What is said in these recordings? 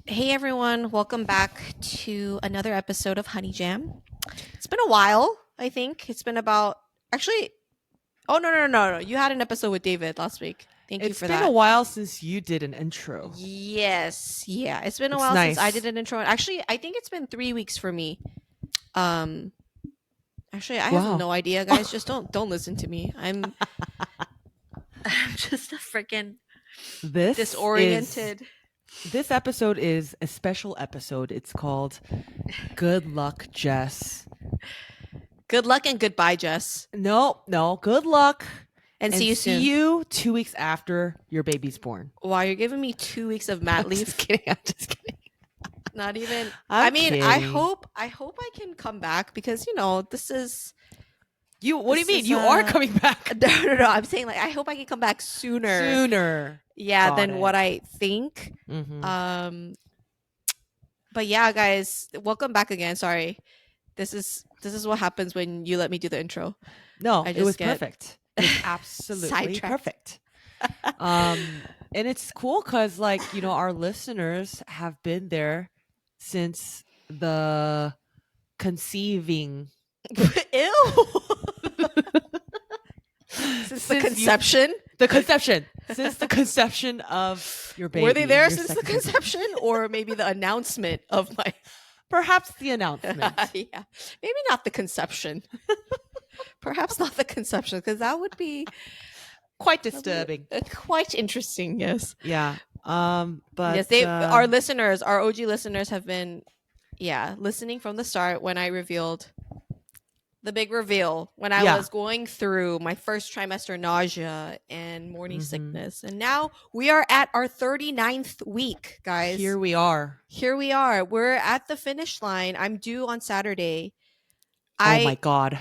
Hey everyone, welcome back to another episode of Honey Jam. It's been a while, I think. It's been about actually oh no. You had an episode with David last week. Thank you It's for been a that. while since you did an intro. Yes. Yeah. It's been a It's while since I did nice. an intro. Actually, I think it's been 3 weeks for me. Um actually I have Wow. no idea, guys. Just don't listen to me. I'm just a freaking This is disoriented. this episode is a special episode. It's called Good Luck, Jess. Good luck and goodbye, Jess. No, good luck And see and you see soon. you 2 weeks after your baby's born. Wow, you're giving me 2 weeks of mat I'm just leave. kidding. I'm just kidding. Not even. I I'm mean, I kidding. hope. I hope I can come back because this is. What do you This mean? is You are coming back no. I'm saying like I hope I can come back sooner. sooner. Yeah, Got than what it. I think. Mm-hmm. Um, but yeah, guys, welcome back again. Sorry, this is what happens when you let me do the intro. No, I it was just get perfect. It was absolutely sidetracked. perfect. And it's cool because our listeners have been there since the conceiving. Ew. Since the Since conception. since the conception of your baby. Were they there your since the second baby. conception, or maybe the announcement of my? Perhaps the announcement. Yeah, maybe not the conception. Perhaps not the conception, because that would be Quite disturbing. quite interesting. Yes, Yeah. But yes. Our listeners, our OG listeners, have been, listening from the start when I revealed the big reveal when I Yeah. was going through my first trimester nausea and morning Mhm. sickness. And now we are at our 39th week, guys. Here we are. Here we are. We're at the finish line. I'm due on Saturday. Oh my God.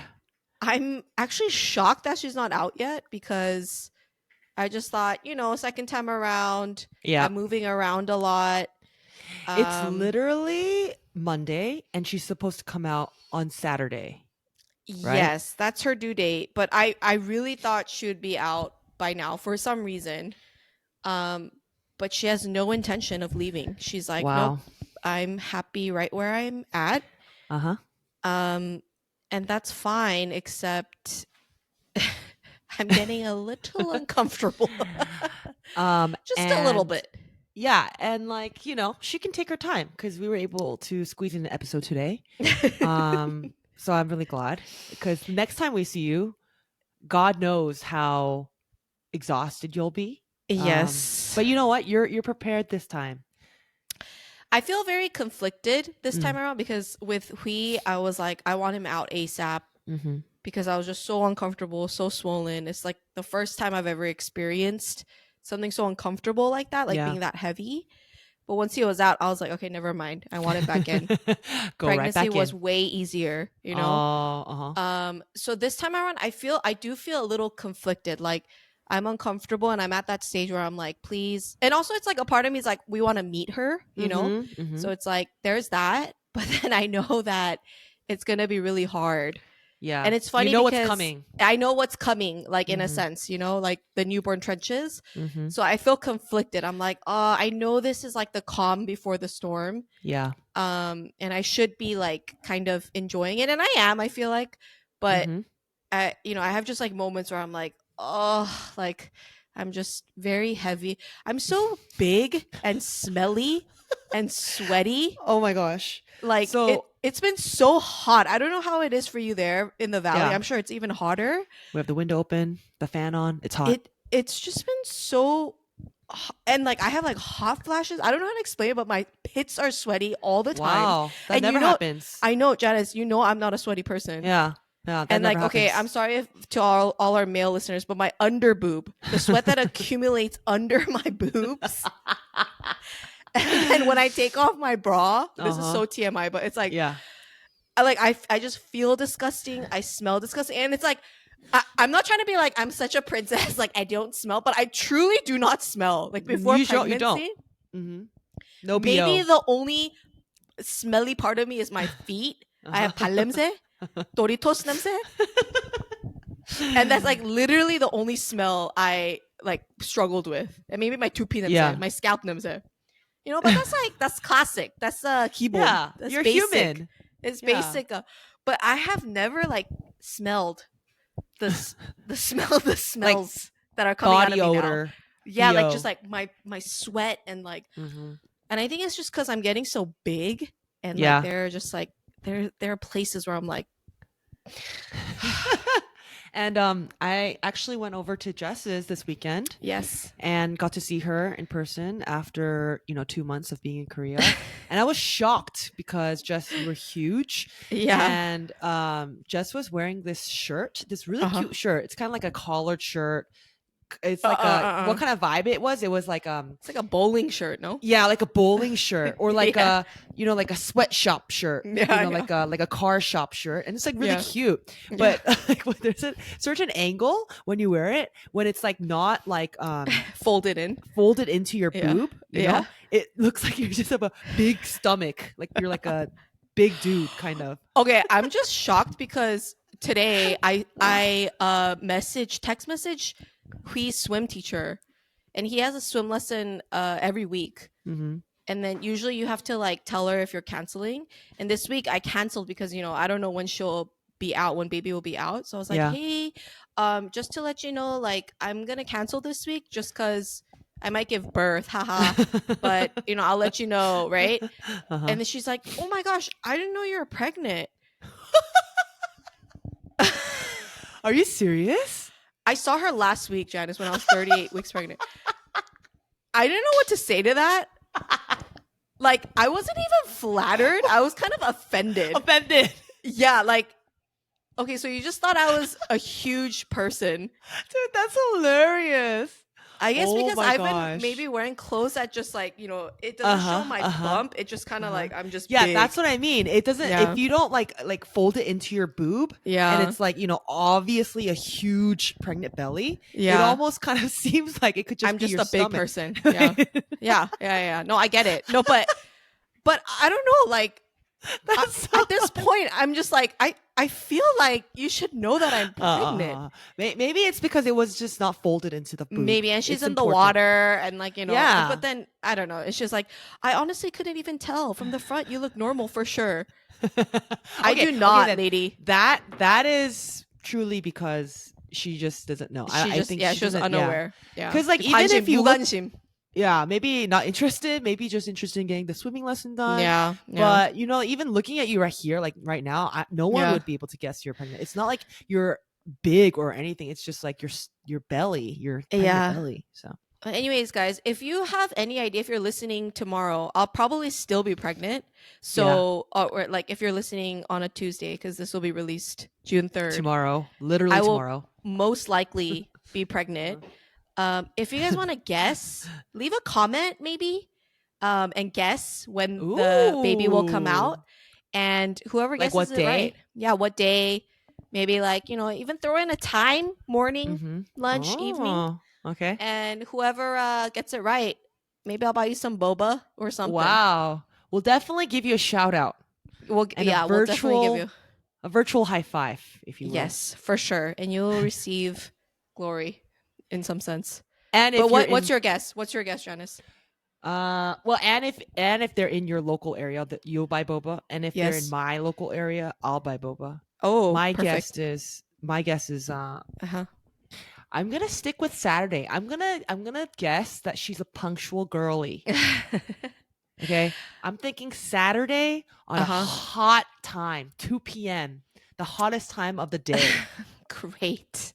I'm actually shocked that she's not out yet because I just thought, second time around, Yeah. I'm moving around a lot. It's literally Monday and she's supposed to come out on Saturday. Right? Yes, that's her due date. But I really thought she would be out by now for some reason. But she has no intention of leaving. She's like, Wow. nope, I'm happy right where I'm at. Uh-huh. And that's fine, except I'm getting a little uncomfortable. Just a little bit. Yeah, and she can take her time because we were able to squeeze in an episode today. So I'm really glad because the next time we see you, God knows how exhausted you'll be. Yes. But you know what? You're prepared this time. I feel very conflicted this time around because with Hui, I was like, I want him out ASAP because I was just so uncomfortable, so swollen. It's like the first time I've ever experienced something so uncomfortable like that, being that heavy. But once he was out, I was like, okay, never mind. I want him back in. Pregnancy was way easier, So this time around, I do feel a little conflicted. Like I'm uncomfortable and I'm at that stage where I'm like, please. And also it's like a part of me is like, we want to meet her, So it's like, there's that. But then I know that it's going to be really hard. Yeah. And it's funny what's because coming. I know what's coming, like in a sense, like the newborn trenches. So I feel conflicted. I'm like, I know this is like the calm before the storm. Yeah. And I should be like kind of enjoying it. And I am, I feel like, but I have just like moments where I'm like, oh, like I'm just very heavy. I'm so big and smelly and sweaty. Oh my gosh. Like it's been so hot. I don't know how it is for you there in the valley. Yeah. I'm sure it's even hotter. We have the window open, the fan on. It's hot. It's just been so, and like I have like hot flashes. I don't know how to explain it, but my pits are sweaty all the time. Wow, that never happens. I know, Janice. I'm not a sweaty person. Yeah. And like, okay, I'm sorry to all our male listeners, but my under boob, the sweat that accumulates under my boobs. And then when I take off my bra, this is so TMI, but it's like, I just feel disgusting. I smell disgusting. And it's like, I'm not trying to be like, I'm such a princess. Like I don't smell, but I truly do not smell. Like before pregnancy. You don't. Mm-hmm. No BO. Maybe the only smelly part of me is my feet. I have pallemse, Doritos nemse. And that's like literally the only smell I like struggled with. And maybe my tupi nemse, my scalp nemse. But that's classic. That's keyboard. Yeah, That's you're basic. human. It's Yeah. basic. But I have never like smelled the smells that are coming out of Body me now. odor. Yeah, like BO. just like my sweat and like, and I think it's just because I'm getting so big, and like they're just like there are places where I'm like. And I actually went over to Jess's this weekend. Yes. And got to see her in person after 2 months of being in Korea. And I was shocked because Jess, you were huge. Yeah. And Jess was wearing this shirt, this really cute shirt. It's kind of like a collared shirt. It's like what kind of vibe it was? It was like it's like a bowling shirt, no? Yeah, like a bowling shirt, or like a like a sweatshop shirt, like a car shop shirt, and it's like really cute. But like there's a certain angle when you wear it, when it's like not like folded into your boob, you know, it looks like you just have a big stomach, like you're like a big dude kind of. Okay, I'm just shocked because today I text message Hui's swim teacher, and he has a swim lesson every week. And then usually you have to like tell her if you're canceling, and this week I canceled because I don't know when she'll be out, when baby will be out. So I was like, hey, just to let you know, like I'm gonna cancel this week just because I might give birth, haha. But I'll let you know, right? And then she's like, oh my gosh, I didn't know you were pregnant. Are you serious? I saw her last week, Janice, when I was 38 weeks pregnant. I didn't know what to say to that. Like, I wasn't even flattered. I was kind of offended. Yeah, like, okay, so you just thought I was a huge person. Dude, that's hilarious. I guess because I've been maybe wearing clothes that just like, it doesn't show my bump. It just kind of like, I'm just big. That's what I mean. It doesn't, if you don't like fold it into your boob, and it's like, obviously a huge pregnant belly, it almost kind of seems like it could just I'm be just your a stomach. big person. Yeah. No, I get it. No, but I don't know, like, at this point, I'm just like, I feel like you should know that I'm pregnant. Maybe it's because it was just not folded into the boob. Maybe, and she's in the water, and like, but then, I don't know. It's just like, I honestly couldn't even tell. From the front, you look normal for sure. I do not, lady. That is truly because she just doesn't know. I think she was unaware. Yeah. Because like, even if you look... Yeah, maybe not interested, maybe just interested in getting the swimming lesson done. Yeah. But, even looking at you right here, like right now, no one would be able to guess you're pregnant. It's not like you're big or anything. It's just like your belly, your pregnant belly. So, anyways, guys, if you have any idea, if you're listening tomorrow, I'll probably still be pregnant. So, or like if you're listening on a Tuesday, because this will be released June 3rd. Tomorrow, literally tomorrow. Most likely be pregnant. If you guys want to guess, leave a comment maybe, and guess when the baby will come out, and whoever guesses what day? It right, what day, maybe like even throw in a time, morning, lunch, evening, okay, and whoever gets it right, maybe I'll buy you some boba or something. Wow, we'll definitely give you a shout out. We'll definitely give you a virtual high five, if you will. Yes, for sure, and you'll receive glory. In some sense. And what's your guess? What's your guess, Janice? Well, and if they're in your local area, that you'll buy boba, and if they're in my local area, I'll buy boba. Oh, my perfect. guess is I'm gonna stick with Saturday. I'm gonna guess that she's a punctual girly. Okay, I'm thinking Saturday on a hot time, 2 p.m., the hottest time of the day. Great.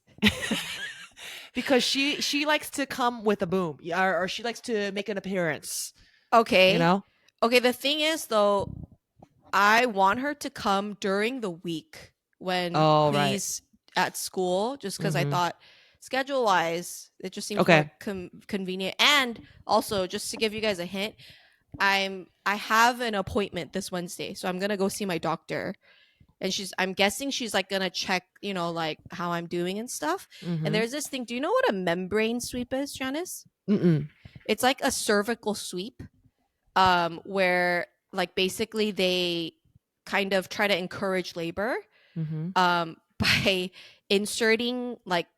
Because she likes to come with a boom, or she likes to make an appearance. Okay. Okay, the thing is, though, I want her to come during the week when he's at school, just because I thought schedule-wise, it just seems more convenient. And also, just to give you guys a hint, I have an appointment this Wednesday, so I'm going to go see my doctor. And I'm guessing she's like gonna check, like how I'm doing and stuff. And there's this thing. Do you know what a membrane sweep is, Janice? It's like a cervical sweep, where like basically they kind of try to encourage labor, by inserting like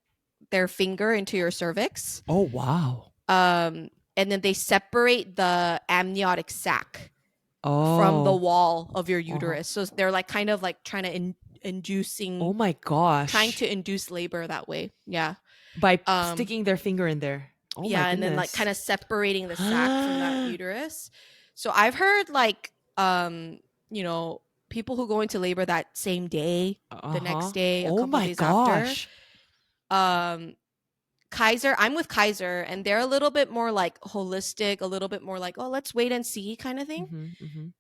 their finger into your cervix. Oh wow. and then they separate the amniotic sac from the wall of your uterus. So they're like kind of like trying to inducing. Oh my gosh! Trying to induce labor that way. Yeah. By sticking their finger in there. Oh yeah, my goodness. And then like kind of separating the sac from that uterus. So I've heard like you know, people who go into labor that same day, the next day, a couple days after. Kaiser, I'm with Kaiser, and they're a little bit more like holistic, a little bit more like, oh, let's wait and see kind of thing.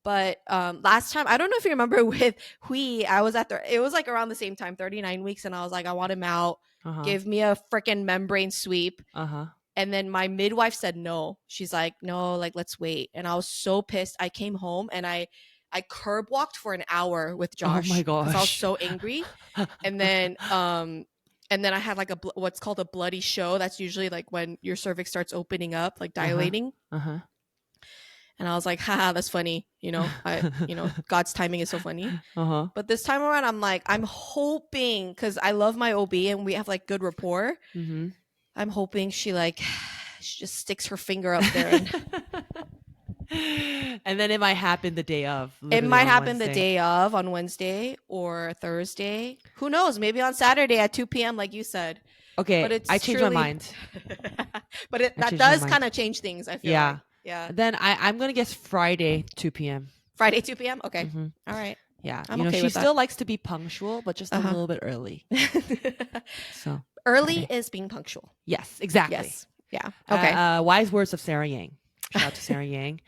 But last time, I don't know if you remember with Hui, I was it was like around the same time, 39 weeks, and I was like, I want him out. Give me a freaking membrane sweep. And then my midwife said no. She's like, no, like, let's wait. And I was so pissed. I came home and I curb walked for an hour with Josh. Oh my gosh. Because I was so angry. And then I had like what's called a bloody show. That's usually like when your cervix starts opening up, like dilating. And I was like, haha, that's funny. You know, God's timing is so funny. But this time around, I'm like, I'm hoping, because I love my OB and we have like good rapport. I'm hoping she just sticks her finger up there. And then it might happen the day of. It might happen the day of on Wednesday or Thursday. Who knows? Maybe on Saturday at 2 p.m. like you said. Okay, but I changed my mind. But that does kind of change things, I feel like. Yeah. Then I'm going to guess Friday, 2 p.m. Friday, 2 p.m.? Okay. All right. Yeah. She still likes to be punctual, but just a little bit early. So early is being punctual. Yes, exactly. Yes. Yeah. Okay. Wise words of Sarah Yang. Shout out to Sarah Yang.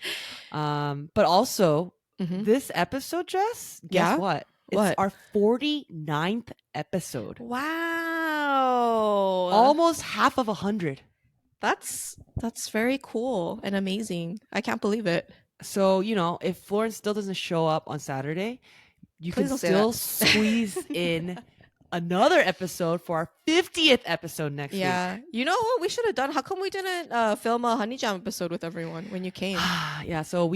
But also, this episode, Jess, guess what? It's our 49th episode. Wow. Almost half of 100. That's very cool and amazing. I can't believe it. So, if Florence still doesn't show up on Saturday, you can still squeeze in another episode for our 50th episode next week. Yeah. You know what we should have done? How come we didn't film a Honey Jam episode with everyone when you came? Yeah. So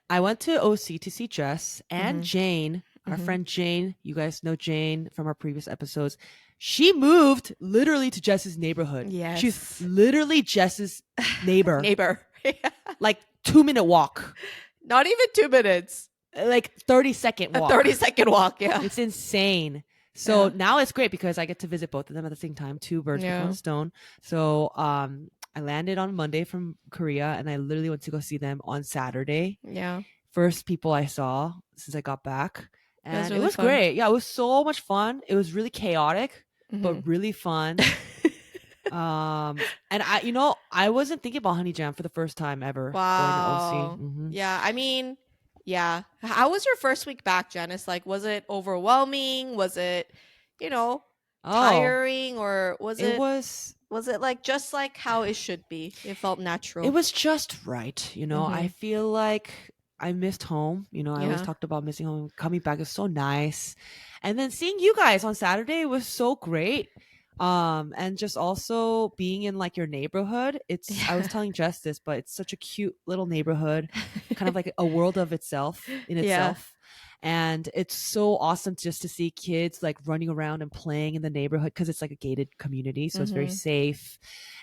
I went to OC to see Jess and Jane, our friend Jane. You guys know Jane from our previous episodes. She moved literally to Jess's neighborhood. Yes. She's literally Jess's neighbor. Like 2-minute walk. Not even 2 minutes. Like 30-second walk. A 30-second walk, yeah. It's insane. So now it's great because I get to visit both of them at the same time. 2 birds with 1 stone. So I landed on Monday from Korea and I literally went to go see them on Saturday. Yeah. First people I saw since I got back. And it was great. Yeah, it was so much fun. It was really chaotic, but really fun. And I wasn't thinking about Honey Jam for the first time ever. Wow. Going to OC. Yeah, I mean, yeah. How was your first week back, Janice? Like, was it overwhelming? Was it, tiring, or was it? Was it like just like how it should be? It felt natural. It was just right. I feel like I missed home. I always talked about missing home. Coming back is so nice. And then seeing you guys on Saturday was so great. And just also being in like your neighborhood. I was telling Jess this, but it's such a cute little neighborhood, kind of like a world of itself in itself. And it's so awesome just to see kids like running around and playing in the neighborhood because it's like a gated community. So it's very safe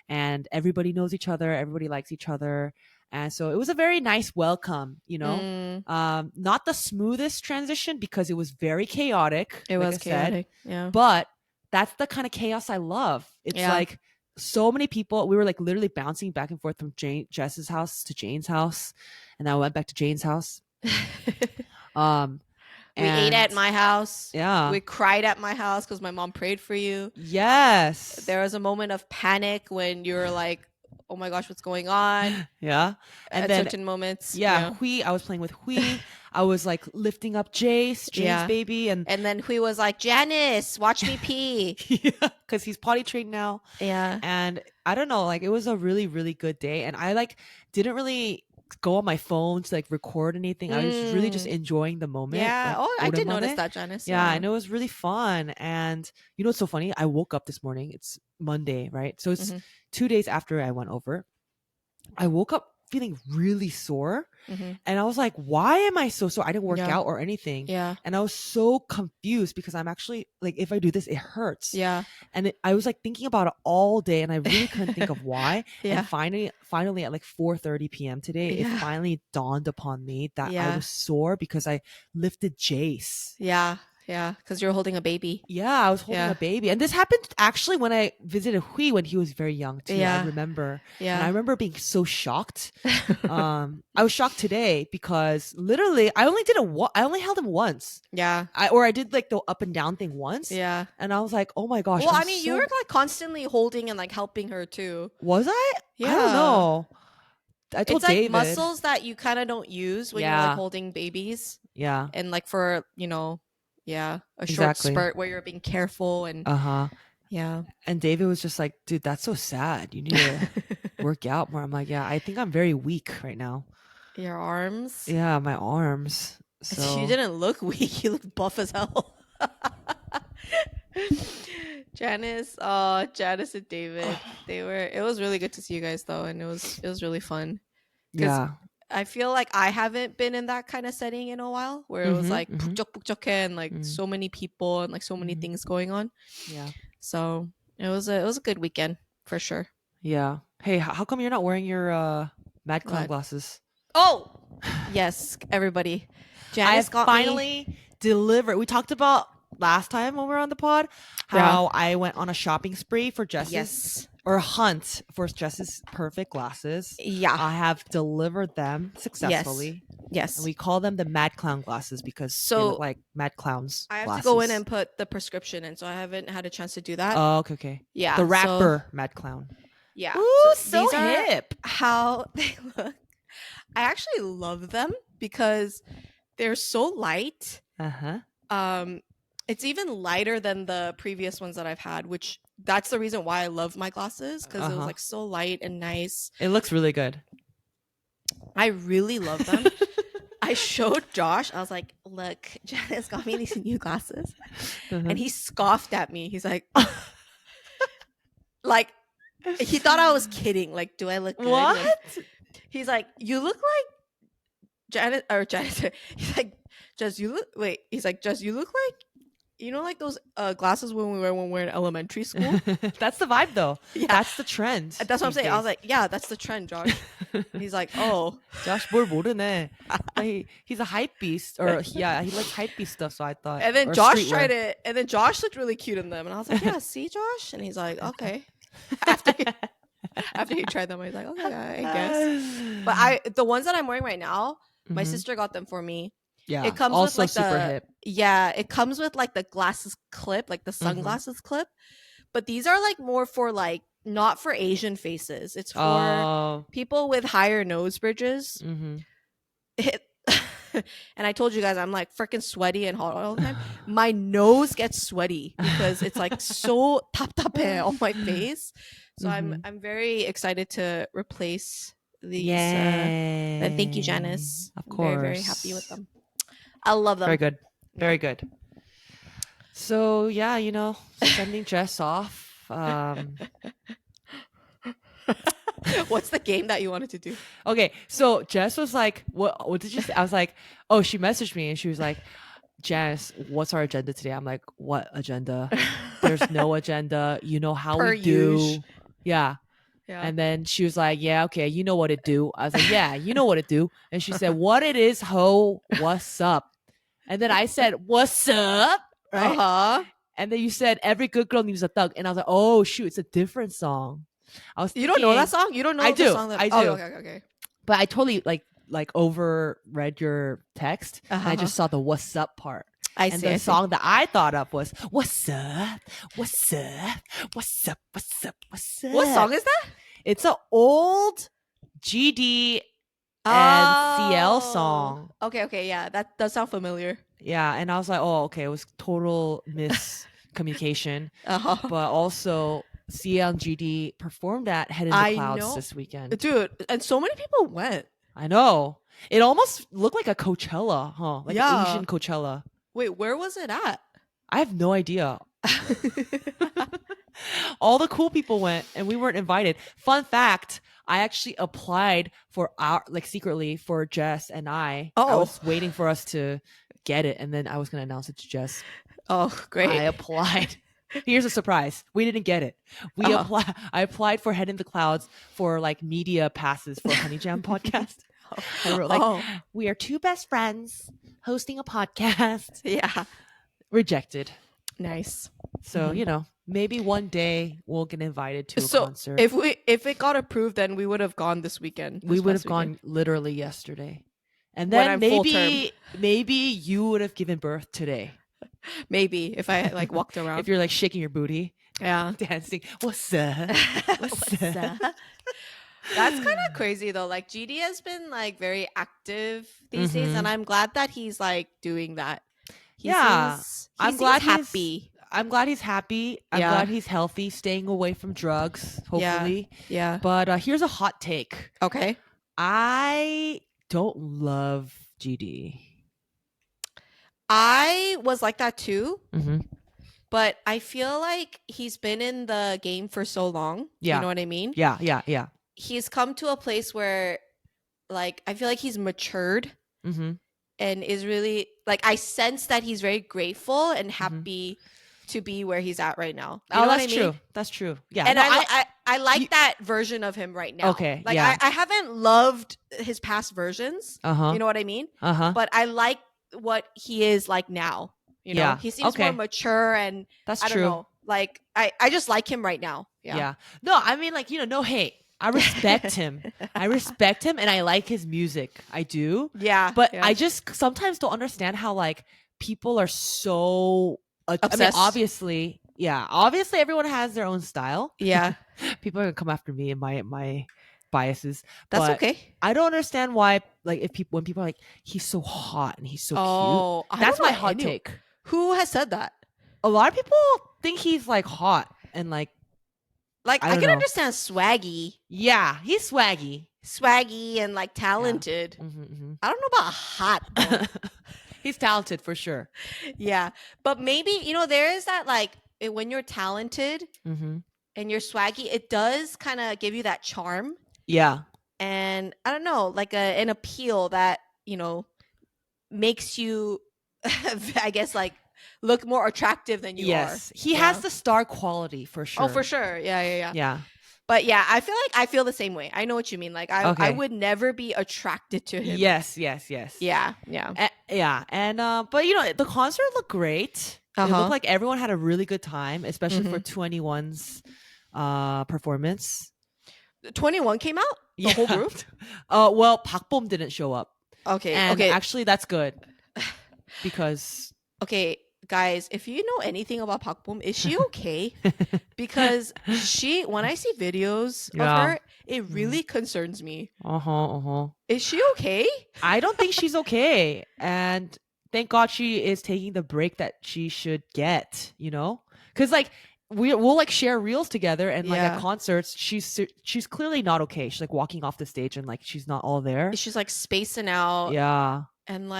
and everybody knows each other. Everybody likes each other. And so it was a very nice welcome, not the smoothest transition because it was very chaotic. It was chaotic. Yeah. But that's the kind of chaos I love. It's like so many people. We were like literally bouncing back and forth from Jess's house to Jane's house. And then I went back to Jane's house. We ate at my house. Yeah. We cried at my house because my mom prayed for you. Yes. There was a moment of panic when you were like, oh my gosh, what's going on? Yeah. And at then certain moments. Yeah. Hui, I was playing with Hui. I was like lifting up Jane's baby. And then Hui was like, Janice, watch me pee. Because he's potty trained now. Yeah. And I don't know, like it was a really, really good day. And I like didn't really go on my phone to like record anything. I was really just enjoying the moment. Yeah. Like, I did notice that, Janice. Yeah, I know, it was really fun. And what's so funny? I woke up this morning. It's Monday, right? So it's 2 days after I went over. I woke up feeling really sore. Mm-hmm. And I was like, why am I so sore? I didn't work Yeah. out or anything. Yeah. And I was so confused because I'm actually like, if I do this, it hurts. Yeah. And I was like thinking about it all day and I really couldn't think of why. Yeah. And finally at like 4:30 p.m. today, it Yeah. finally dawned upon me that I Yeah. was sore because I lifted Jace. Yeah. Yeah. Because you're holding a baby. Yeah, I was holding Yeah. a baby. And this happened actually when I visited Hui when he was very young too. Yeah. I remember. Yeah. And I remember being so shocked. I was shocked today because literally I only held him once. Yeah. I did like the up and down thing once. Yeah. And I was like, oh my gosh. Well, I mean, you were like constantly holding and like helping her too. Was I? Yeah. I don't know. I told it's like David. muscles that you kind of don't use when you're like holding babies. Yeah. And like for, a short Exactly. spurt where you're being careful and yeah. And David was just like, dude, that's so sad. You need to work out more. I'm like, yeah, I think I'm very weak right now. Your arms? Yeah, my arms. So You didn't look weak. You looked buff as hell. Janice and David. It was really good to see you guys though, and it was really fun. Yeah. I feel like I haven't been in that kind of setting in a while where it was like 북적북적해 and like so many people and like so many things going on. Yeah. So it was a good weekend for sure. Yeah. Hey, how come you're not wearing your Mad Clown What? glasses? Oh, yes, everybody. Janice got finally delivered. We talked about last time when we were on the pod how I went on a shopping spree for Jess's or hunt for Jess's perfect glasses. Yeah. I have delivered them successfully. Yes. And we call them the Mad Clown glasses because they look like Mad Clowns. I have glasses. to go in and put the prescription in, so I haven't had a chance to do that. Oh, okay. Yeah. The rapper Mad Clown. Yeah. Ooh, so these hip. Are how they look. I actually love them because they're so light. It's even lighter than the previous ones that I've had, which that's the reason why I love my glasses because it was like so light and nice. It looks really good. I really love them. I showed Josh. I was like, look, Janice got me these new glasses. And he scoffed at me. He's like, like, he thought I was kidding. Like, do I look good? What? He's like, you look like Janice. He's like, Jess, you look like, like those glasses when we were in elementary school. That's the vibe though. Yeah. That's the trend. That's what I'm saying. I was like, yeah, that's the trend, Josh. And he's like, oh. Josh 뭘 모르네. He's a hype beast. Or yeah, he likes hype beast stuff, so I thought. And then Josh tried it, and then Josh looked really cute in them. And I was like, yeah, see, Josh? And he's like, okay. After he tried them, I was like, okay, I guess. But the ones that I'm wearing right now, my sister got them for me. Yeah, it comes also with like super hip. Yeah, it comes with like the glasses clip, like the sunglasses clip. But these are like more for like not for Asian faces. It's for people with higher nose bridges. And I told you guys I'm like freaking sweaty and hot all the time. My nose gets sweaty because it's like so taptape on my face. So I'm very excited to replace these. And thank you, Janice. Of course. I'm very, very happy with them. I love them. Very good. Very good. So yeah, sending Jess off. What's the game that you wanted to do? Okay, so Jess was like, what did you say? I was like, oh, she messaged me and she was like, Janice, what's our agenda today? I'm like, what agenda? There's no agenda. You know how we do. Yeah. And then she was like, yeah, okay, you know what it do. I was like, yeah, you know what it do. And she said, what it is, ho, what's up? And then I said, what's up? Right? And then you said, every good girl needs a thug. And I was like, oh, shoot, it's a different song. You don't know that song? You don't know the song? I do. Oh, okay. But I totally like overread your text. And I just saw the what's up part. The song that I thought of was what's up, what's up, what's up, what's up, what's up. What song is that? It's an old GD and CL song. Okay, yeah, that does sound familiar. Yeah, and I was like, oh, okay, it was total miscommunication. But also CL and GD performed at Head in the Clouds this weekend. Dude, and so many people went. I know. It almost looked like a Coachella, huh? Like an Asian Coachella. Wait, where was it at? I have no idea. All the cool people went and we weren't invited. Fun fact, I actually applied for secretly for Jess and I. I Oh. was waiting for us to get it and then I was going to announce it to Jess. Oh, great. I applied. Here's a surprise. We didn't get it. I applied for Head in the Clouds for like media passes for Honey Jam podcast. I wrote like, we are two best friends hosting a podcast. Yeah. Rejected. Nice. So, you know, maybe one day we'll get invited to a concert. If it got approved, then we would have gone this weekend. We would have gone literally yesterday. And then maybe you would have given birth today. Maybe if I like walked around. If you're like shaking your booty. Yeah. Dancing. What's up? What's up? That's kind of crazy though. Like GD has been like very active these days, and I'm glad that he's like doing that. I'm glad he's happy. I'm glad he's happy. I'm glad he's healthy, staying away from drugs, hopefully. Yeah. But here's a hot take. Okay. I don't love GD. I was like that too. Mm-hmm. But I feel like he's been in the game for so long. Yeah. You know what I mean? Yeah. He's come to a place where like I feel like he's matured and is really like I sense that he's very grateful and happy to be where he's at right now. You know that's what I mean? true. That's true. Yeah. And I like that version of him right now. Okay. Like I haven't loved his past versions. You know what I mean? But I like what he is like now. You know, he seems more mature and that's I don't know. Like I just like him right now. Yeah. No, I mean like, you know, no hate. I respect him. And I like his music. I do. Yeah. But I just sometimes don't understand how like people are so obsessed. I mean, obviously everyone has their own style. Yeah. People are gonna come after me and my biases. That's okay. I don't understand why like when people are like, he's so hot and he's so cute. That's my hot take. Who has said that? A lot of people think he's like hot and like I can understand swaggy. Yeah, he's swaggy and like talented. Yeah. I don't know about hot. He's talented for sure. Yeah, but maybe you know there is that like when you're talented and you're swaggy, it does kind of give you that charm. Yeah, and I don't know, like an appeal that you know makes you, I guess, like look more attractive than you are. Yes, he has the star quality for sure. Oh, for sure. Yeah. Yeah. But yeah, I feel like I feel the same way. I know what you mean. Like I would never be attracted to him. Yes. Yeah. And but you know, the concert looked great. It looked like everyone had a really good time, especially for 21's performance. 21 came out? The whole group? Well, Park Bom didn't show up. Okay. Actually, that's good because guys, if you know anything about Park Bom, is she okay? Because when I see videos of her, it really concerns me. Is she okay? I don't think she's okay. And thank God she is taking the break that she should get, you know? Because like we'll like share reels together and like at concerts, she's clearly not okay. She's like walking off the stage and like she's not all there. She's like spacing out. Yeah. And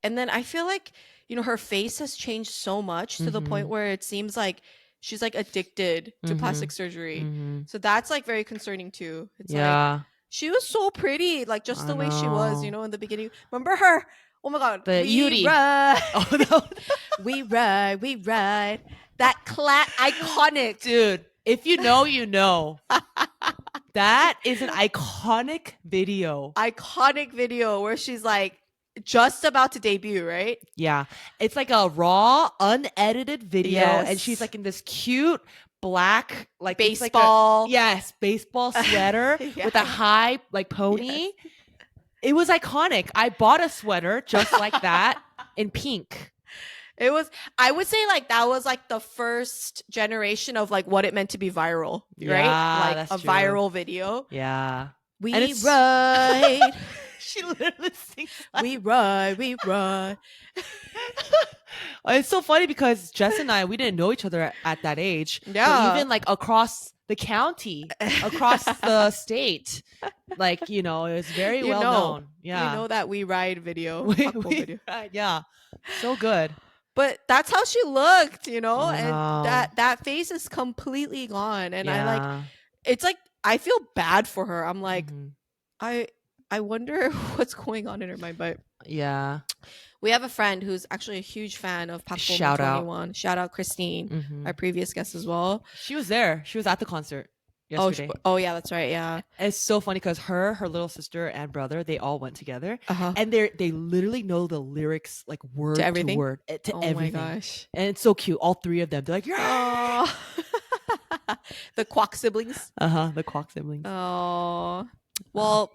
then I feel like you know, her face has changed so much to the point where it seems like she's like addicted to plastic surgery. So that's like very concerning too. It's like she was so pretty, like just the way she was, you know, in the beginning. Remember her? Oh my God. The Yuri. Ride. Oh no. we ride. That iconic. Dude, if you know, you know. That is an iconic video. Iconic video where she's like, just about to debut, right? Yeah. It's like a raw, unedited video. And she's like in this cute black, like baseball. Baseball sweater with a high like pony. Yes. It was iconic. I bought a sweater just like that in pink. It was, I would say like that was like the first generation of like what it meant to be viral, right? Like a viral video. Yeah. We ride. She literally sings that. We ride. It's so funny because Jess and I, we didn't know each other at that age. Yeah. But even like across the county, across the state, like, you know, it was very well known. Yeah. You know that We Ride video. We ride, yeah. So good. but that's how she looked, you know, Oh, and no. that face is completely gone. And I like, Yeah. it's like I feel bad for her. I'm like, Mhm. I I wonder what's going on in her mind. But Yeah. we have a friend who's actually a huge fan of Park Bo Min Shout out. 21. Shout out Christine, Hmm. our previous guest as well. She was there. She was at the concert Oh, yesterday. oh yeah, that's right. Yeah. It's so funny because her little sister and brother, they all went together, Uh-huh. and they literally know the lyrics like word To to everything? word to Oh everything. my gosh. And it's so cute. All three of them, they're like, yeah. Oh. The Kwok siblings. The Kwok siblings. Oh. Well,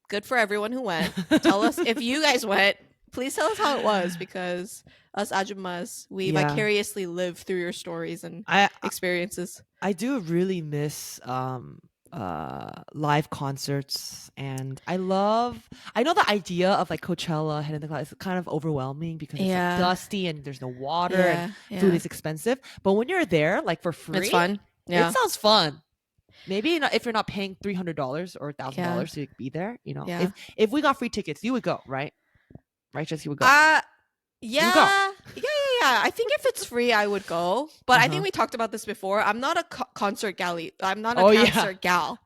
good for everyone who went. Tell us if you guys went. Please tell us how it was, because us ajumas, we Yeah. vicariously live through your stories and experiences. I do really miss live concerts, and I know the idea of like Coachella Head in the Clouds is kind of overwhelming because it's like dusty and there's no water and food is expensive, but when you're there like for free, it's fun. Yeah, it sounds fun. Maybe not if you're not paying $300 or $1,000 to be there, you know. Yeah. If we got free tickets, you would go, right? Right, Jess, you would go. Yeah. You would go. Yeah. I think if it's free, I would go. But I think we talked about this before. I'm not a concert galley. I'm not a concert gal.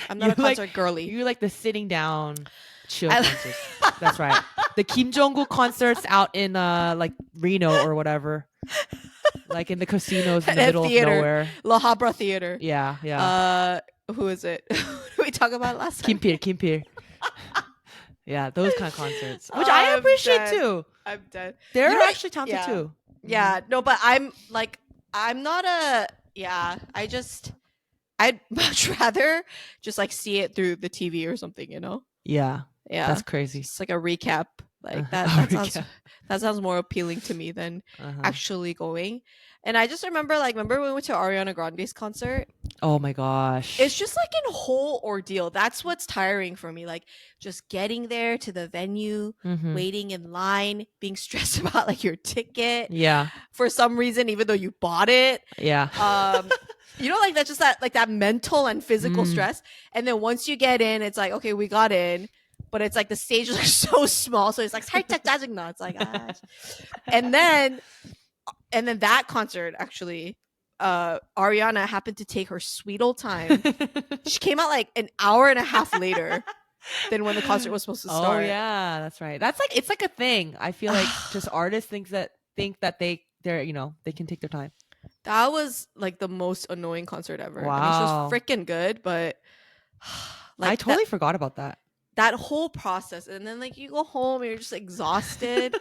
I'm not a concert girly. You like the sitting down chill concerts. That's right. The Kim Jong-un concerts out in like Reno or whatever. Like in the casinos in the middle theater. of nowhere. La Habra Theater. Yeah. Who is it? Who did we talk about last time? Kim Pir. Yeah, those kind of concerts, which I appreciate too. I'm dead. They're actually talented too. Yeah, no, but I'm not a, I'd much rather just like see it through the TV or something, you know? Yeah. Yeah. That's crazy. It's like a recap. Like that sounds more appealing to me than actually going. And I just remember when we went to Ariana Grande's concert. Oh my gosh. It's just like a whole ordeal. That's what's tiring for me. Like just getting there to the venue, waiting in line, being stressed about like your ticket. Yeah. For some reason, even though you bought it. Yeah. You know, like that's just that mental and physical stress. And then once you get in, it's like, okay, we got in. But it's like the stage is like so small, so it's like 살짝 짜증나. It's like, and then that concert actually, Ariana happened to take her sweet old time. She came out like an hour and a half later than when the concert was supposed to start. Oh yeah, that's right. It's like a thing. I feel like just artists think that they're you know they can take their time. That was like the most annoying concert ever. Wow, I mean, she was freaking good, but like I totally forgot about that. That whole process, and then like you go home and you're just exhausted.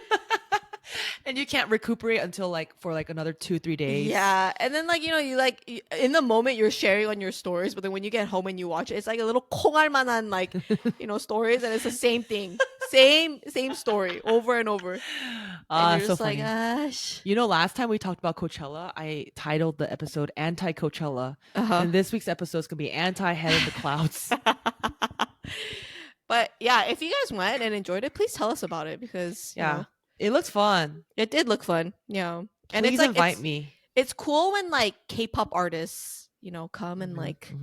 And you can't recuperate until like for like another 2-3 days. Yeah, and then like you know you like in the moment you're sharing on your stories, but then when you get home and you watch it, it's like a little 콩알만한 like you know stories, and it's the same thing, same story over and over. And you're so just like, funny. gosh. You know, last time we talked about Coachella, I titled the episode "Anti-Coachella," and this week's episode is gonna be "Anti-Head in the Clouds." But yeah, if you guys went and enjoyed it, please tell us about it because you know, it looks fun. It did look fun, and please it's like invite me. It's cool when like K-pop artists, you know, come and like,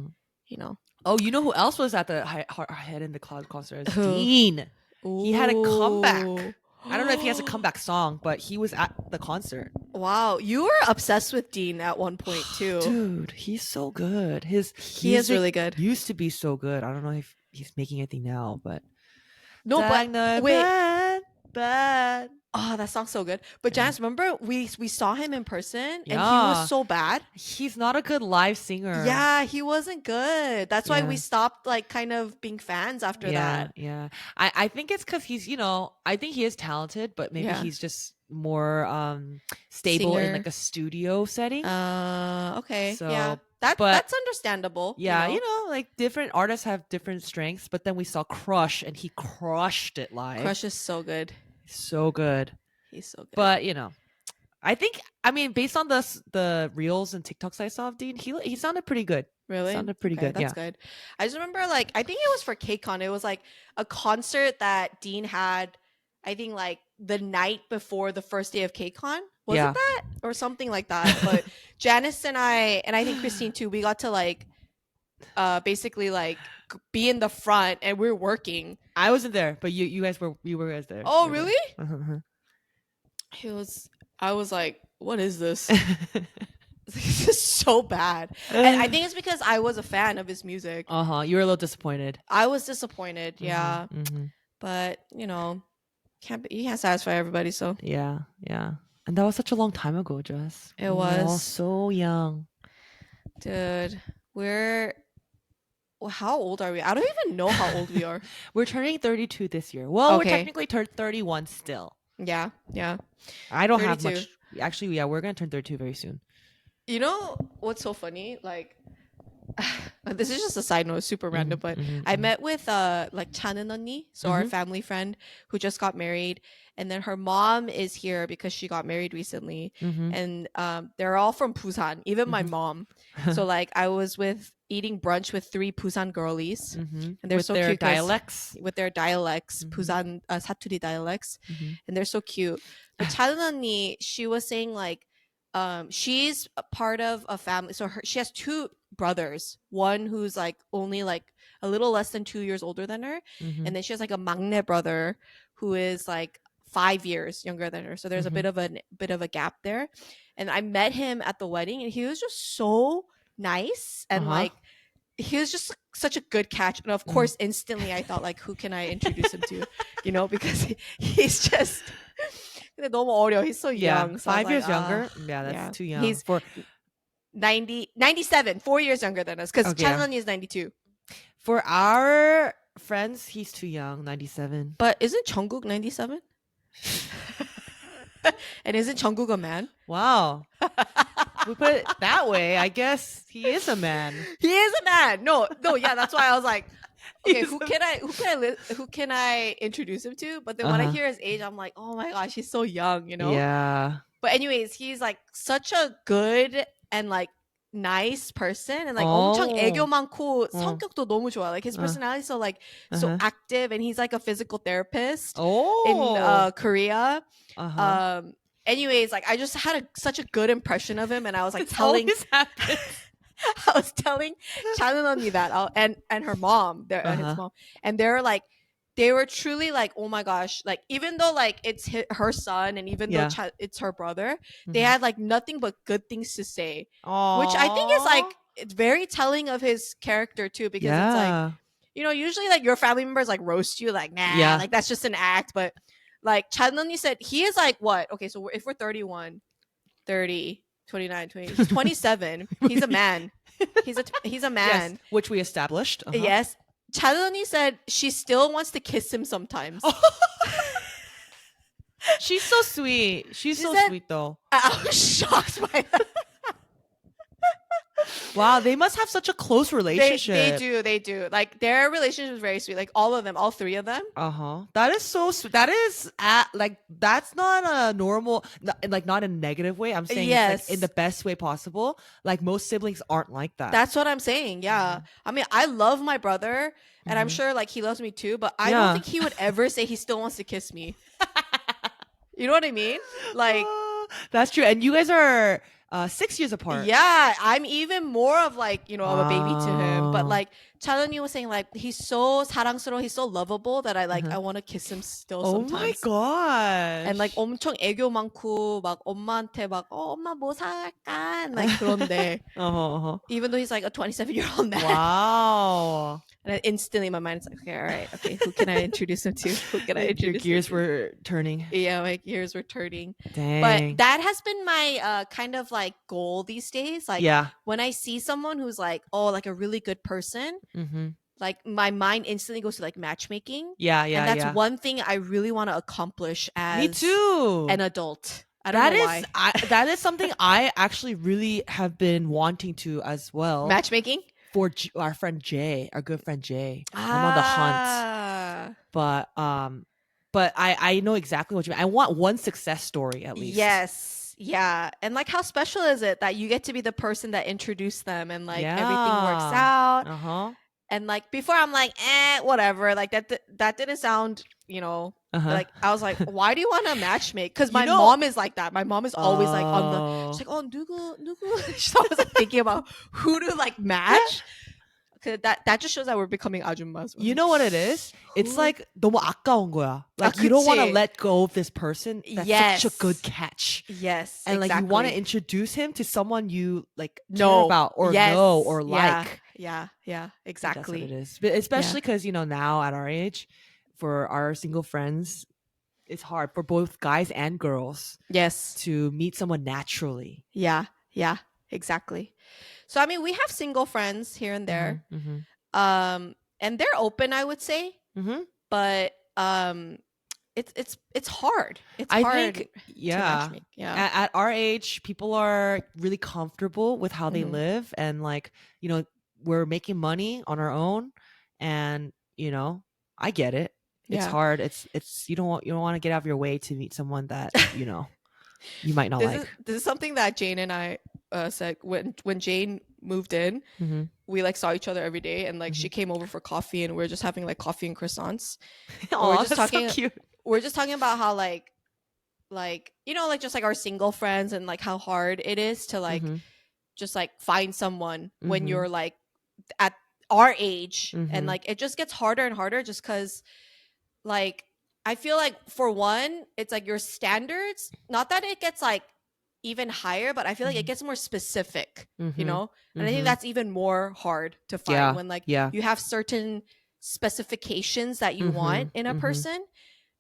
you know. Oh, you know who else was at the Head in the Cloud concert? Dean. Ooh. He had a comeback. I don't know if he has a comeback song, but he was at the concert. Wow, you were obsessed with Dean at one point too, dude. He's so good. He is really good. Used to be so good. I don't know if he's making anything now, but no, but wait, bad. Oh, that song's so good. But Janice, remember we saw him in person and he was so bad. He's not a good live singer. Yeah, he wasn't good. That's why we stopped like kind of being fans after that. Yeah. I think it's because he's, you know, I think he is talented, but maybe he's just more stable in like a studio setting. Okay. So, yeah. That's understandable. Yeah, you know, like different artists have different strengths, but then we saw Crush and he crushed it live. Crush is so good. So good. He's so good. But, you know, I mean, based on the reels and TikToks I saw of Dean, he sounded pretty good. Really? Sounded pretty good. That's good. I just remember like I think it was for KCON. It was like a concert that Dean had, I think like the night before the first day of KCON. Was it that? Or something like that. But Janice and I think Christine too, we got to like basically like be in the front and we're working. I wasn't there, but you guys were there. Oh, really? I was like, what is this? This is so bad. And I think it's because I was a fan of his music. You were a little disappointed. I was disappointed, yeah. Mm-hmm. But, you can't satisfy everybody, so. Yeah. And that was such a long time ago, Jess. It We were all was. so young. Dude, how old are we? I don't even know how old we are. We're turning 32 this year. Well, Okay. we're technically 31 still. Yeah. I don't 32. have much. Actually, yeah, we're going to turn 32 very soon. You know what's so funny? Like, this is just a side note, super random, but I met with like Chanen 언니, so our family friend who just got married, and then her mom is here because she got married recently, and they're all from Busan, even my mom. So like I was eating brunch with 3 Busan girlies, and they're with so their cute dialects. with their dialects, Busan 사투리 dialects, and they're so cute. But Chanen 언니, she was saying like she's a part of a family, so she has 2 brothers, one who's like only like a little less than 2 years older than her, and then she has like a maknae brother who is like 5 years younger than her, so there's a bit of a gap there. And I met him at the wedding, and he was just so nice, and like he was just such a good catch. And of course instantly I thought like, who can I introduce him to, because he's just 너무 어려. He's so young. So 5 years younger. Yeah, that's too young. He's for 97, 4 years younger than us, because Chanyeon is 92. For our friends, he's too young, 97. But isn't Jungkook 97? And isn't Jungkook a man? Wow. We put it that way, I guess he is a man. He is a man. No, yeah, that's why I was like, okay, who can I introduce him to? But then when I hear his age, I'm like, oh my gosh, he's so young, Yeah. But anyways, he's like such a good and like nice person, and like 엄청 애교 많고 성격도 너무 좋아. Like his personality is so like so active, and he's like a physical therapist in Korea. Anyways, like I just had such a good impression of him, and I was like telling I was telling Chanen 언니 that and her mom, his mom, and they were truly like, oh my gosh, like even though like it's her son, and even though it's her brother, they had like nothing but good things to say. Aww. Which I think is like, it's very telling of his character too, because it's like, usually like your family members like roast you, like nah, like that's just an act. But like Chanyeon said, he is like what? Okay, so if we're 31, 30, 29, 20, he's 27. He's a man. He's a man. Yes, which we established. Yes. Chanyeon said she still wants to kiss him sometimes. She's so sweet. She's so sweet though. I was shocked by that. Wow, they must have such a close relationship. They do. Like their relationship is very sweet. Like all of them, all 3 of them. That is so sweet. That is like, that's not a normal, like not in a negative way. I'm saying it's like in the best way possible. Like most siblings aren't like that. That's what I'm saying. Yeah. I mean, I love my brother, and I'm sure like he loves me too, but I don't think he would ever say he still wants to kiss me. You know what I mean? Like that's true. And you guys are 6 years apart. Yeah, I'm even more of like, of a baby to him. But like Chanyeon was saying, like he's so 사랑스러워, he's so lovable that I want to kiss him still sometimes. Oh my gosh. And like 엄청 애교 많고 막 엄마한테 막 엄마 뭐 사갈까? Like 그런데. Even though he's like a 27-year-old man. Wow. And then instantly in my mind, it's like, okay, all right, okay, who can I introduce him to? Who can I introduce him to? Your gears were turning. Yeah, my gears were turning. Dang. But that has been my kind of like goal these days. Like when I see someone who's like, oh, like a really good person, like my mind instantly goes to like matchmaking. Yeah. And that's one thing I really want to accomplish as me too. An adult. I don't know why. That is something I actually really have been wanting to as well. Matchmaking? For our friend Jay, our good friend Jay. I'm on the hunt. But I know exactly what you mean. I want one success story at least. Yes. Yeah. And like, how special is it that you get to be the person that introduced them, and like everything works out. And like before I'm like, whatever. Like that didn't sound, like I was like, why do you want to matchmake? Because my mom is like that. My mom is always like on the, she's like, oh, 누구. She's always like thinking about who to like match. that just shows that we're becoming 아줌mas. You know what it is? It's like 너무 아까운 거야. Like 아, you don't want to 그치. let go of this person. That's Yes. such a good catch. Yes, And like exactly. you want to introduce him to someone you like care No. about or Yes. know or Yeah. like. Yeah, I think that's what exactly. it is. But especially because, you know, now at our age, for our single friends, it's hard for both guys and girls Yes. to meet someone naturally. Yeah, exactly. So I mean, we have single friends here and there. And they're open, I would say. But it's hard. It's I hard think, to yeah. matchmake. Yeah. At our age, people are really comfortable with how they live, and like, you know, we're making money on our own, and you know, I get it. It's hard. It's you don't want to get out of your way to meet someone that, you know, you might not like. This is something that Jane and I said when Jane moved in. We like saw each other every day, and like she came over for coffee, and we are just having like coffee and croissants. Oh, we're just talking. So cute. We're just talking about how like you know, like just like our single friends, and like how hard it is to like just like find someone when you're like at our age, and like it just gets harder and harder just because like I feel like for one, it's like your standards, not that it gets like even higher, but I feel like it gets more specific, you know? And I think that's even more hard to find when like you have certain specifications that you want in a person,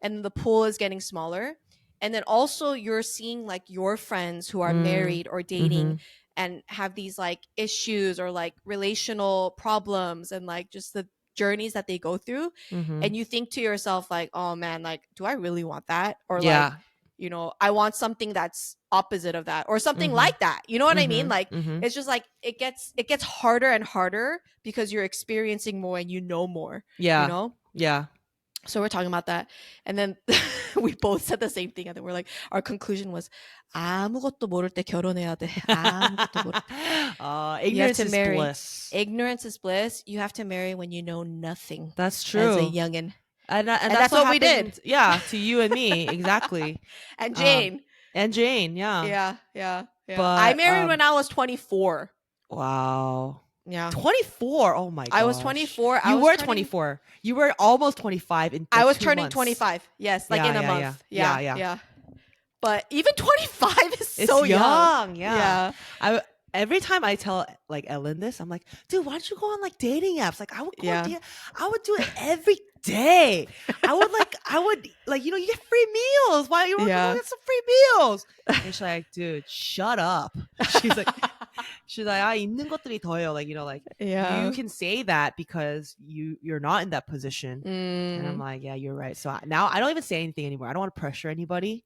and the pool is getting smaller. And then also you're seeing like your friends who are married or dating and have these like issues or like relational problems and like just the journeys that they go through. And you think to yourself like, oh man, like do I really want that? Or like, you know, I want something that's opposite of that or something like that. You know what I mean? Like it's just like it gets harder and harder because you're experiencing more and you know more. You know? So we're talking about that, and then we both said the same thing, and then we're like, our conclusion was 아무것도 모를 때 결혼해야 돼. 아무것도 모를 때. Ignorance is bliss. Ignorance is bliss. You have to marry when you know nothing. That's true. As a youngin. And that's what we did. Yeah, to you and me, exactly. And Jane. Yeah. But I married when I was 24. Wow. Yeah. 24. Oh my god. I was 24. You were 24. You were almost 25 in I was turning months. 25. Yes, like in a month. Yeah. But even 25 is it's so young. Yeah. Every time I tell like Ellen this, I'm like, dude, why don't you go on like dating apps? Like I would go I would do it every day. I would like, you know, you get free meals. Why you want to get some free meals? And she's like, dude, shut up. She's like, 있는 것들이 더해요. Like, you know, like you can say that because you're not in that position. And I'm like, yeah, you're right. So now I don't even say anything anymore. I don't want to pressure anybody.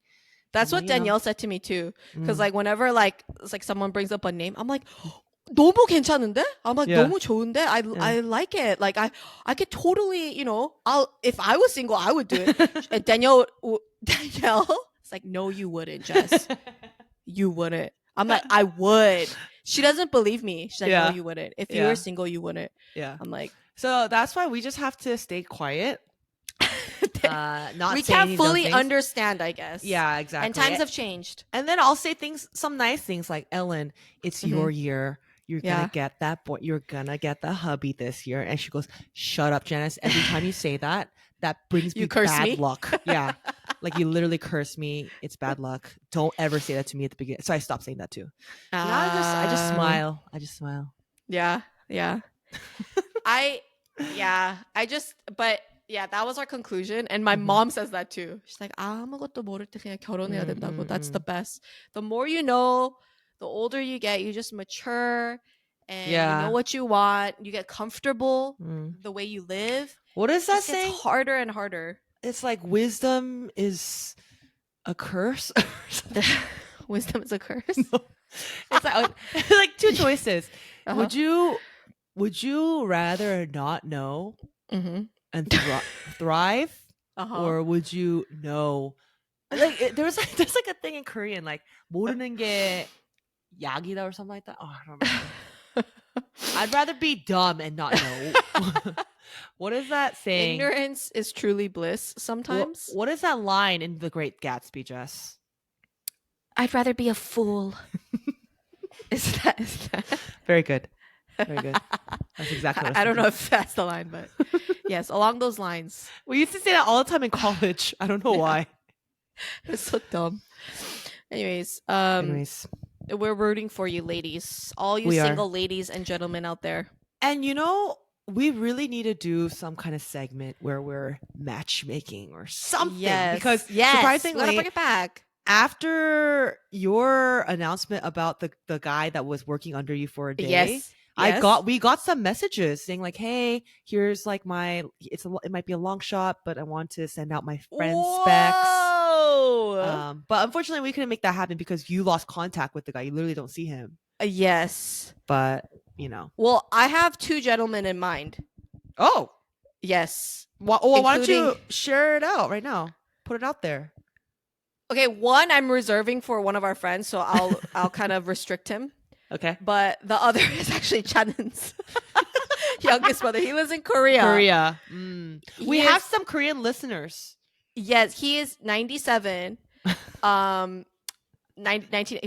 That's what Danielle said to me too. Because like whenever like it's like someone brings up a name, I'm like, 너무 괜찮은데? I'm like, 너무 좋은데? I like it. Like I could totally, you know, if I was single, I would do it. And Danielle is like, no, you wouldn't, Jess. You wouldn't. I'm like, I would. She doesn't believe me. She's like, no, you wouldn't. If you were single, you wouldn't. Yeah. I'm like, so that's why we just have to stay quiet. We can't fully understand, I guess. Yeah, exactly. And times have changed. And then I'll say some nice things like, Ellen, it's your year. You're gonna get that boy. You're gonna get the hubby this year. And she goes, shut up, Janice. Every time you say that brings me bad luck. Yeah. Like you literally curse me. It's bad luck. Don't ever say that to me at the beginning. So I stopped saying that too. So now I just smile. Yeah. But yeah, that was our conclusion. And my mom says that too. She's like, 아무것도 모를 때 그냥 결혼해야 된다고. That's the best. The more you know, the older you get, you just mature and you know what you want. You get comfortable the way you live. What is that saying? It's harder and harder. It's like wisdom is a curse. Wisdom is a curse? No. It's like two choices. Would you rather not know and thrive, or would you know? Like there's like a thing in Korean like 모르는 게 약이다 or something like that. Oh, I don't remember. I'd rather be dumb and not know. What is that saying? Ignorance is truly bliss sometimes. What is that line in The Great Gatsby, Jess? I'd rather be a fool. Is that? Very good. Very good. That's exactly what I don't know if that's the line, but yes, along those lines. We used to say that all the time in college. I don't know why. It's so dumb. Anyways, we're rooting for you, ladies. All you single ladies and gentlemen out there. And we really need to do some kind of segment where we're matchmaking or something. Yes. Because surprisingly, we gotta bring it back. After your announcement about the guy that was working under you for a day, we got some messages saying like, "Hey, here's like it might be a long shot, but I want to send out my friend's specs." But unfortunately, we couldn't make that happen because you lost contact with the guy. You literally don't see him. Yes, but Well, I have 2 gentlemen in mind. Oh, yes. Why don't you share it out right now? Put it out there. Okay, one I'm reserving for one of our friends, so I'll kind of restrict him. Okay. But the other is actually Chanen's youngest brother. He lives in Korea. We have some Korean listeners. Yes, he is 97. He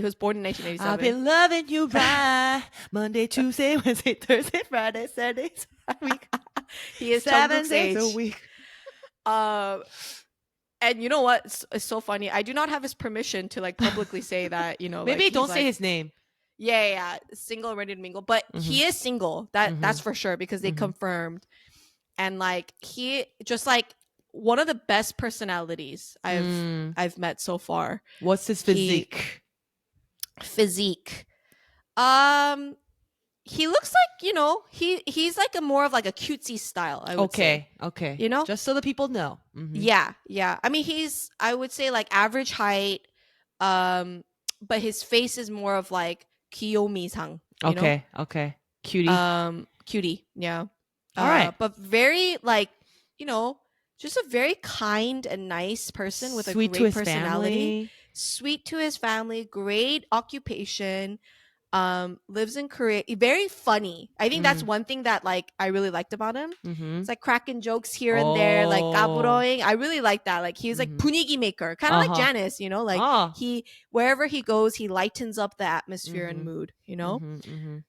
was born in 1987. I've been loving you right. Monday, Tuesday, Wednesday, Thursday, Friday, Saturday, week. He is 7 days a week. And you know what? It's so funny. I do not have his permission to like publicly say that, Maybe like, don't say his name. Yeah. Single, ready to mingle. But he is single. That's for sure because they confirmed. And like he just like one of the best personalities I've met so far. What's his physique? He looks like, he's like more of like a cutesy style, I would say. Okay. Just so the people know. Yeah. I mean, he's, I would say like average height, but his face is more of like Kiyomi-sang. Okay. Cutie. Cutie, yeah. All right. But very like, just a very kind and nice person with Sweet a great personality. Sweet to his family, great occupation. Lives in Korea. Very funny. I think that's one thing that like I really liked about him. It's like cracking jokes here and there, like gaburoing. I really like that. Like he's like punigi maker, kind of like Janice, like he wherever he goes, he lightens up the atmosphere and mood,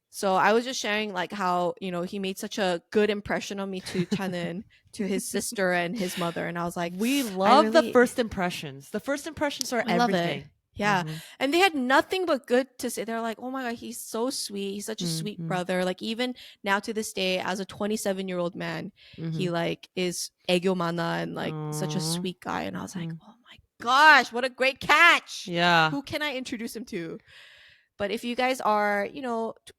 So I was just sharing like how, he made such a good impression on me to Chanen, to his sister and his mother. And I was like, we love the first impressions. The first impressions are everything. Yeah. And they had nothing but good to say. They're like, oh my God, he's so sweet. He's such a sweet brother. Like even now to this day, as a 27-year-old man, he like is aegyo mana and like such a sweet guy. And I was like, oh my gosh, what a great catch. Yeah. Who can I introduce him to? But if you guys are,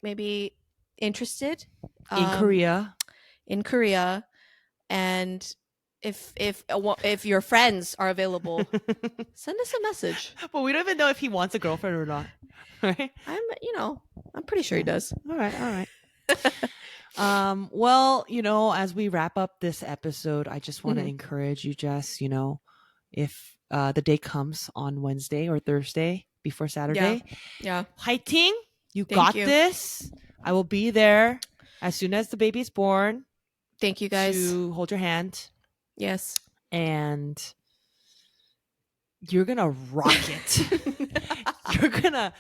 maybe interested in Korea, and if your friends are available, send us a message. But we don't even know if he wants a girlfriend or not, right? I'm pretty sure he does. All right. Well, as we wrap up this episode, I just want to encourage you, Jess, if the day comes on Wednesday or Thursday before Saturday, fighting, you got this. I will be there as soon as the baby's born. Thank you, guys. To hold your hand. Yes. And you're gonna rock it. You're gonna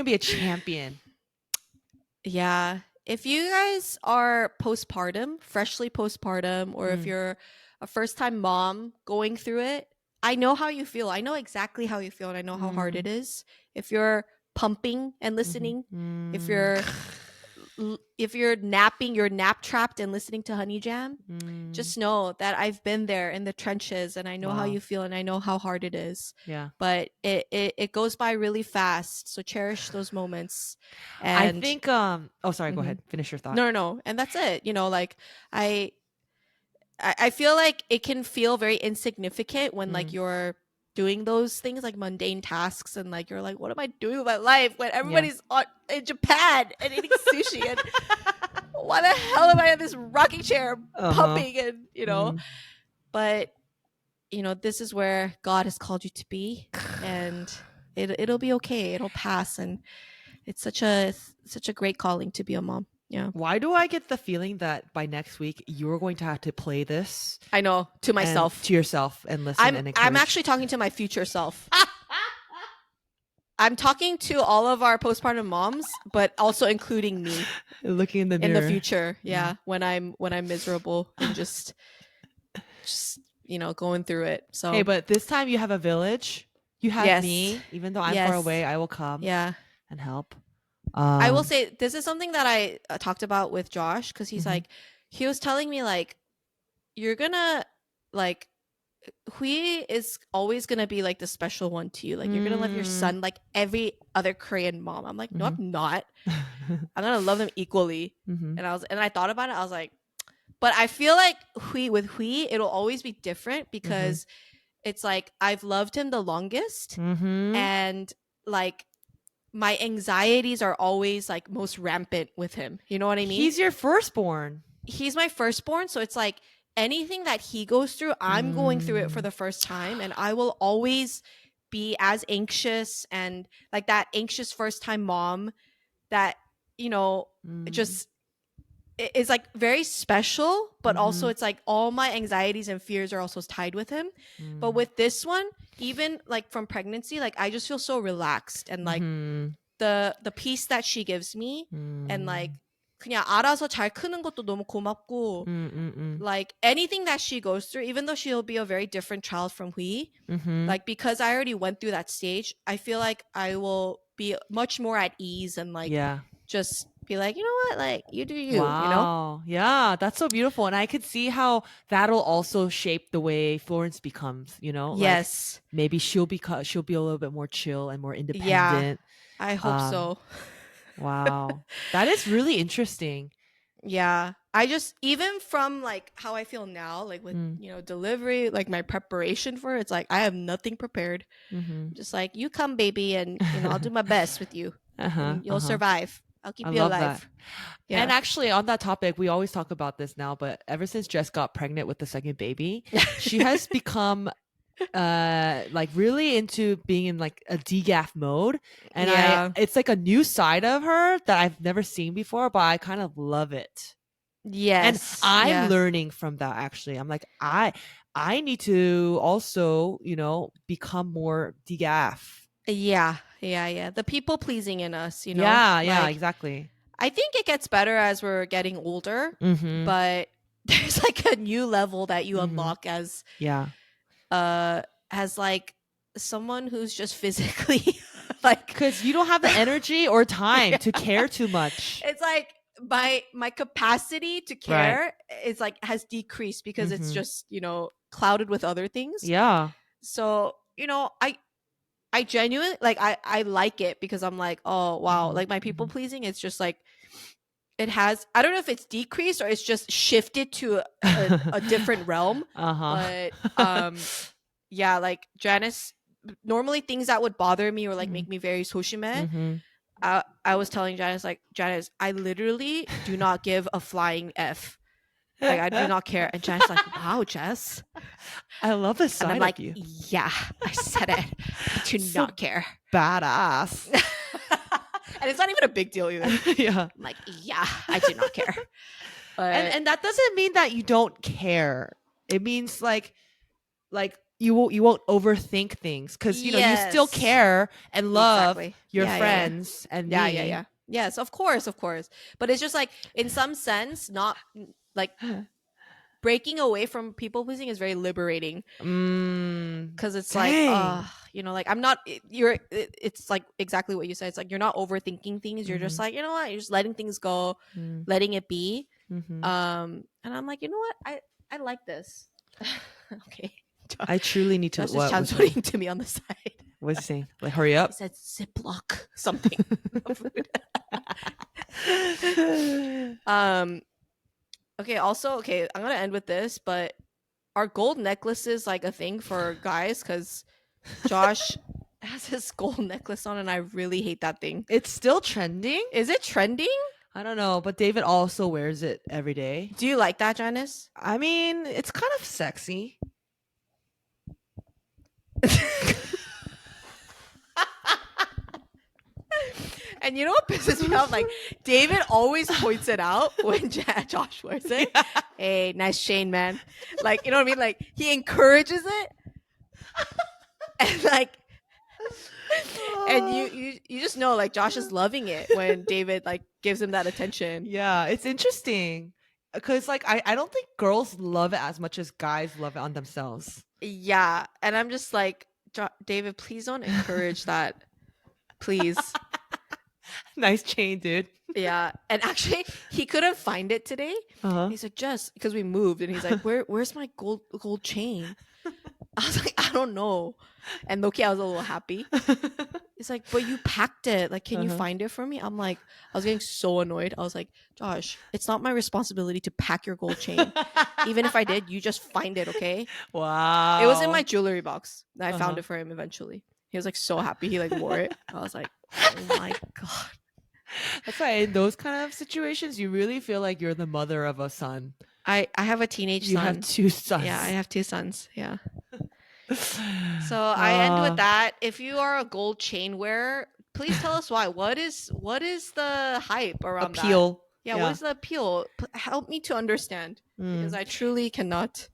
be a champion. Yeah. If you guys are freshly postpartum, or if you're a first-time mom going through it, I know how you feel. I know exactly how you feel, and I know how hard it is. If you're pumping and listening, if you're napping, you're nap trapped and listening to Honey Jam, just know that I've been there in the trenches, and I know how you feel, and I know how hard it is. Yeah. But it goes by really fast. So cherish those moments. And I think sorry, go ahead. Finish your thought. No. And that's it. Like I feel like it can feel very insignificant when like you're doing those things like mundane tasks, and like you're like, what am I doing with my life when everybody's in Japan and eating sushi, and why the hell am I in this rocking chair pumping, and but this is where God has called you to be, and it'll be okay. It'll pass, and it's such a great calling to be a mom. Yeah. Why do I get the feeling that by next week you're going to have to play this? I know, to myself, to yourself, and listen and encourage. I'm actually talking to my future self. I'm talking to all of our postpartum moms, but also including me. Looking in the in mirror. the future. Yeah. When I'm miserable and just going through it. So Hey, but this time you have a village. You have yes. me. Even though I'm far Yes. away, I will come Yeah. and help. I will say this is something that I talked about with Josh, because he's like, he was telling me like, you're gonna like, Hui is always gonna be like the special one to you. Like you're gonna love your son like every other Korean mom. I'm like, no, I'm not. I'm gonna love them equally. And I thought about it. I was like, but I feel like with Hui, it'll always be different because it's like I've loved him the longest, and like my anxieties are always like most rampant with him. You know what I mean? He's your firstborn. He's my firstborn, so it's like anything that he goes through, I'm going through it for the first time, and I will always be as anxious and like that anxious first time mom that just is like very special, but also it's like all my anxieties and fears are also tied with him. But with this one, even like from pregnancy, like I just feel so relaxed, and like the peace that she gives me, and like 그냥 알아서 잘 크는 것도 너무 고맙고, like anything that she goes through, even though she'll be a very different child from Hui, like because I already went through that stage, I feel like I will be much more at ease and like just be like, you know what, like you do you. Wow. You know? Yeah, that's so beautiful. And I could see how that'll also shape the way Florence becomes, you know? Yes. Like maybe she'll be a little bit more chill and more independent. Yeah, I hope so. Wow. That is really interesting. Yeah. I just, even from like how I feel now, like with, delivery, like my preparation for it, it's like I have nothing prepared. Just like, you come, baby, and I'll do my best with you. And you'll survive. I'll keep you alive. That. Yeah. And actually, on that topic, we always talk about this now, but ever since Jess got pregnant with the second baby, she has become like really into being in like a DGAF mode, and it's like a new side of her that I've never seen before, but I kind of love it. Yes. And I'm learning from that. Actually, I'm like, I need to also become more DGAF. Yeah. The people pleasing in us, Yeah, exactly. I think it gets better as we're getting older, but there's like a new level that you unlock as like someone who's just physically like, because you don't have the energy or time to care too much. It's like my capacity to care is like has decreased because it's just clouded with other things. Yeah. So I genuinely like I like it because I'm like, oh wow, like my people pleasing, it's just like it has, I don't know if it's decreased or it's just shifted to a different realm. But yeah, like Janice, normally things that would bother me or like make me very soshime, I was telling Janice, like, Janice, I literally do not give a flying F. Like, I do not care. And Janice like, wow, Jess, I love this side and I'm like, of you. Yeah, I said it. I do not care. Badass. And it's not even a big deal either. Yeah. I'm like, yeah, I do not care. But and that doesn't mean that you don't care. It means like you won't overthink things, because you still care and love your friends and me. Yes, of course. But it's just like, in some sense, not like breaking away from people pleasing is very liberating, because it's like, like I'm not, it's like exactly what you said. It's like you're not overthinking things. You're just like, you know what, you're just letting things go, letting it be. And I'm like, you know what, I like this. Okay, I truly need to. Josh is chansoning to me on the side. What's he saying? Like, hurry up. He said Ziploc something. Okay, also, I'm gonna end with this, but are gold necklaces like a thing for guys? Because Josh has his gold necklace on and I really hate that thing. It's still trending? Is it trending? I don't know, but David also wears it every day. Do you like that, Janice? I mean, it's kind of sexy. And you know what pisses me off? Like, David always points it out when Josh wears it. Yeah. Hey, nice chain, man. Like, you know what I mean? Like, he encourages it. And like, And you just know like Josh is loving it when David like gives him that attention. Yeah, it's interesting because like I don't think girls love it as much as guys love it on themselves. Yeah, and I'm just like, David, please don't encourage that. Please. Nice chain, dude. Yeah, and actually, he couldn't find it today. Uh-huh. He's like, Jess, because we moved, and he's like, where's my gold chain? I was like, I don't know. And Loki, I was a little happy. He's like, but you packed it. Like, can you find it for me? I'm like, I was getting so annoyed. I was like, Josh, it's not my responsibility to pack your gold chain. Even if I did, you just find it, okay? Wow. It was in my jewelry box. I found it for him eventually. He was like so happy. He like wore it. I was like, oh my God. That's why in those kind of situations, you really feel like you're the mother of a son. I have a teenage son. You have 2 sons. Yeah, I have 2 sons. Yeah. So I end with that. If you are a gold chain wearer, please tell us why. What is the hype around appeal? That? Yeah, what is the appeal? Help me to understand because I truly cannot.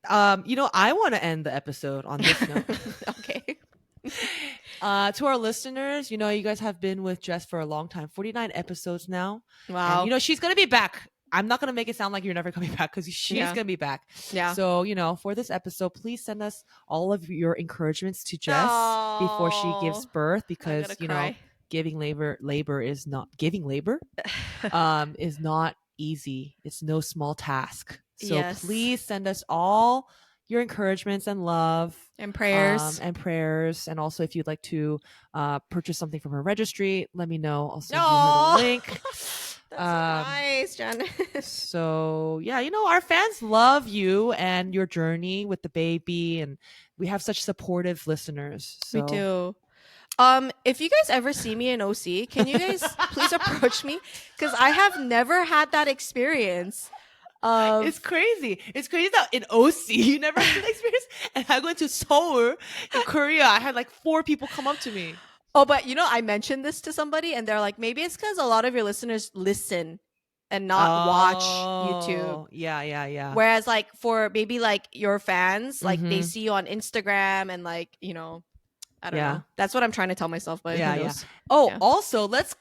I want to end the episode on this note. Okay. To our listeners, you guys have been with Jess for a long time, 49 episodes now. Wow. And, she's going to be back. I'm not going to make it sound like you're never coming back because she's going to be back. Yeah. So, for this episode, please send us all of your encouragements to Jess before she gives birth because, giving labor is not is not easy. It's no small task. So please send us all your encouragements and love and prayers and also if you'd like to purchase something from her registry, let me know. I'll send you her the link. That's nice, Janice. So yeah, our fans love you and your journey with the baby, and we have such supportive listeners. So. We do. If you guys ever see me in OC, can you guys please approach me? Because I have never had that experience. It's crazy. It's crazy that in OC you never had that experience. And I went to Seoul in Korea. I had like 4 people come up to me. Oh, but I mentioned this to somebody and they're like, maybe it's because a lot of your listeners listen and not watch YouTube. Yeah. Whereas like for maybe like your fans, like they see you on Instagram and like, I don't know. That's what I'm trying to tell myself, but who knows? Oh, also let's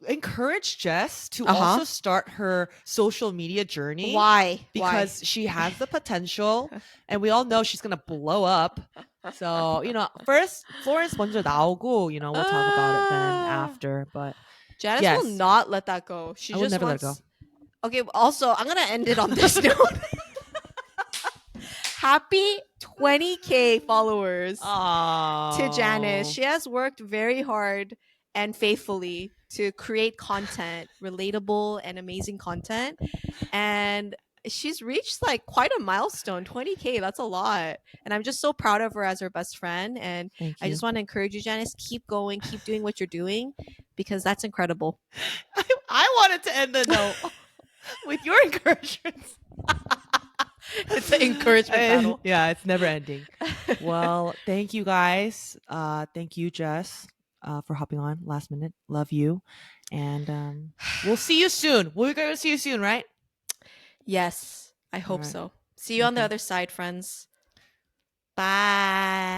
encourage Jess to also start her social media journey. Why? Because she has the potential and we all know she's gonna blow up. So, first Florence 먼저 나오고, we'll talk about it then after. But Janice will not let that go. She just never wants... let it go. Okay, also I'm gonna end it on this note. Happy 20K followers to Janice. She has worked very hard and faithfully to create content, relatable and amazing content. And she's reached like quite a milestone, 20K. That's a lot. And I'm just so proud of her as her best friend. And I just want to encourage you, Janice, keep going, keep doing what you're doing because that's incredible. I wanted to end the note with your encouragements. It's an encouragement battle. Yeah, it's never ending. Well, thank you guys. Thank you, Jess, for hopping on last minute. Love you. And we'll see you soon. We're going to see you soon, right? Yes, I hope so. See you on the other side, friends. Bye.